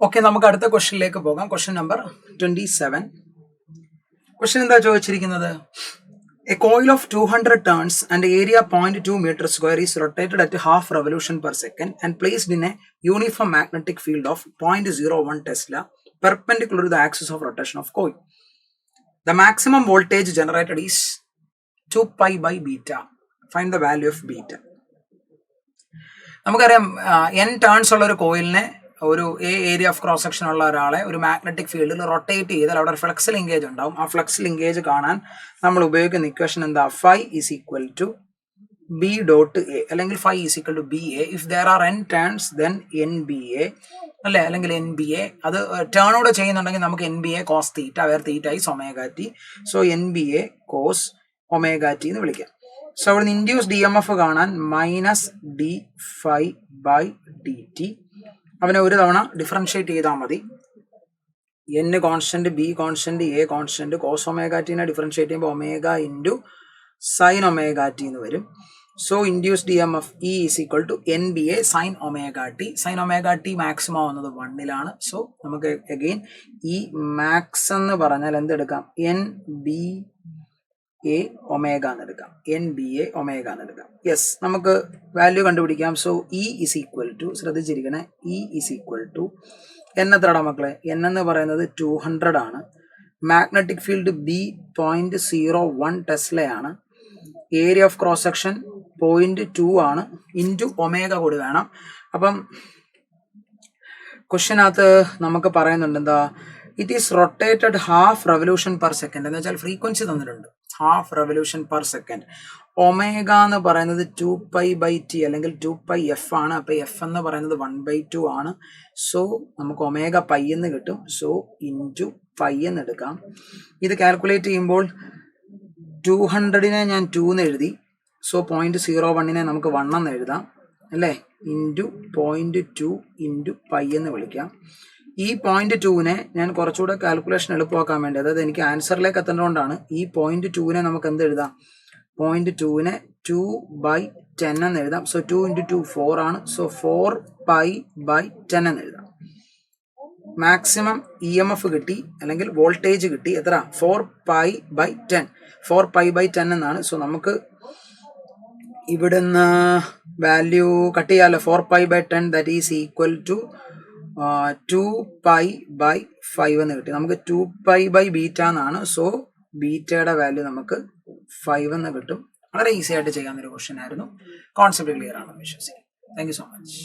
Okay, നമുക്ക് അടുത്ത ക്വസ്റ്റ്യനിലേക്ക് പോകാം. Question number 27. ക്വസ്റ്റ്യൻ എന്താ ചോദിച്ചിരിക്കുന്നത്? A coil of 200 turns and area 0.2 meter square is rotated at half revolution per second and placed in a uniform magnetic field of 0.01 Tesla perpendicular to the axis of rotation of coil. The maximum voltage generated is 2 pi by beta. Find the value of beta. നമുക്കറിയാം n turns ഉള്ള ഒരു കോയിലിനെ ഒരു area of cross section ഉള്ള ഒരാളെ ഒരു magnetic ഫീൽഡിൽ rotate ചെയ്താൽ അവിടെ ഒരു ഫ്ലക്സ് ലിങ്കേജ് ഉണ്ടാവും. ആ ഫ്ലക്സ് ലിങ്കേജ് കാണാൻ നമ്മൾ ഉപയോഗിക്കുന്ന ഇക്വേഷൻ എന്താ? Phi is equal to B dot A, അല്ലെങ്കിൽ phi is equal to B A. If there are n turns then N B A അല്ലേ, അല്ലെങ്കിൽ എൻ ബി എ. അത് ടേണോടെ ചെയ്യുന്നുണ്ടെങ്കിൽ നമുക്ക് N B A cos theta, where theta is omega T. So N B A cos omega T എന്ന് വിളിക്കാം. So അവിടുന്ന് induced E M F കാണാൻ minus D phi by D T. അവനെ ഒരു തവണ ഡിഫറൻഷിയേറ്റ് ചെയ്താൽ മതി. N constant, B constant, A constant. Cos omega ടീനെ ഡിഫറൻഷിയേറ്റ് ചെയ്യുമ്പോൾ omega into sine omega T എന്ന് വരും. So induced E M F E is equal to N B A sine omega T. Sine omega T maximum വന്നത് 1 so നമുക്ക് again ഈ max എന്ന് പറഞ്ഞാൽ എന്തെടുക്കാം? എൻ ബി എ ഒമേഗ എന്നെടുക്കാം. N B A omega എന്നെടുക്കാം. യെസ്, നമുക്ക് value കണ്ടുപിടിക്കാം. So E is equal to, ശ്രദ്ധിച്ചിരിക്കണേ, E is equal to N എത്രടാ മക്കളെ? എൻ എന്ന് പറയുന്നത് 200 ആണ്. മാഗ്നറ്റിക് ഫീൽഡ് ബി 0.01 ടെസ്ലയാണ്. ഏരിയ ഓഫ് ക്രോസ് സെക്ഷൻ 0.2 ആണ്. ഇൻറ്റു ഒമേഗ കൂടി വേണം. അപ്പം ക്വസ്റ്റ്യനകത്ത് നമുക്ക് പറയുന്നുണ്ട് എന്താ? It is rotated half revolution per second എന്ന് വെച്ചാൽ ഫ്രീക്വൻസി തന്നിട്ടുണ്ട്, half revolution per second. Omega എന്ന് പറയുന്നത് 2 പൈ ബൈ ടി അല്ലെങ്കിൽ 2 പൈ എഫ് ആണ്. അപ്പൊ എഫ് എന്ന് പറയുന്നത് 1/2 ആണ്. സോ നമുക്ക് ഒമേഗ പൈ എന്ന് കിട്ടും. സോ ഇൻറ്റു പൈ എന്ന് എടുക്കാം. ഇത് കാൽക്കുലേറ്റ് ചെയ്യുമ്പോൾ 200നെ ഞാൻ 2 എന്ന് എഴുതി. സോ 0.01നെ നമുക്ക് 1 എന്ന് എഴുതാം അല്ലേ. ഇൻറ്റു 0.2 ഇൻറ്റു പൈ എന്ന് വിളിക്കാം. ഈ 0.2നെ ഞാൻ കുറച്ചുകൂടെ കാൽക്കുലേഷൻ എളുപ്പമാക്കാൻ വേണ്ടി, അതായത് എനിക്ക് ആൻസറിലേക്ക് എത്തേണ്ടതുകൊണ്ടാണ് ഈ 0.2നെ നമുക്ക് എന്ത് എഴുതാം? 0.2നെ 2/10 എന്ന് എഴുതാം. സോ 2 × 2 4 ആണ്. സോ 4 പൈ ബൈ 10 എന്ന് എഴുതാം. മാക്സിമം ഇ എം എഫ് കിട്ടി, അല്ലെങ്കിൽ വോൾട്ടേജ് കിട്ടി. എത്ര? 4 പൈ ബൈ 10. 4 പൈ ബൈ 10 എന്നാണ്. സോ നമുക്ക് ഇവിടുന്ന് വാല്യൂ കട്ട് ചെയ്യാമല്ലോ. 4 pi by 10 that is equal to 2 pi by 5 എന്ന് കിട്ടി. നമുക്ക് 2 പൈ ബൈ ബീറ്റ എന്നാണ്. സോ ബീറ്റയുടെ വാല്യൂ നമുക്ക് 5 എന്ന് കിട്ടും. വളരെ ഈസി ആയിട്ട് ചെയ്യാവുന്നൊരു ക്വസ്റ്റ്യൻ ആയിരുന്നു. കോൺസെപ്റ്റ് ക്ലിയർ ആണെന്ന് വിശ്വസിക്കുന്നു. Thank you so much.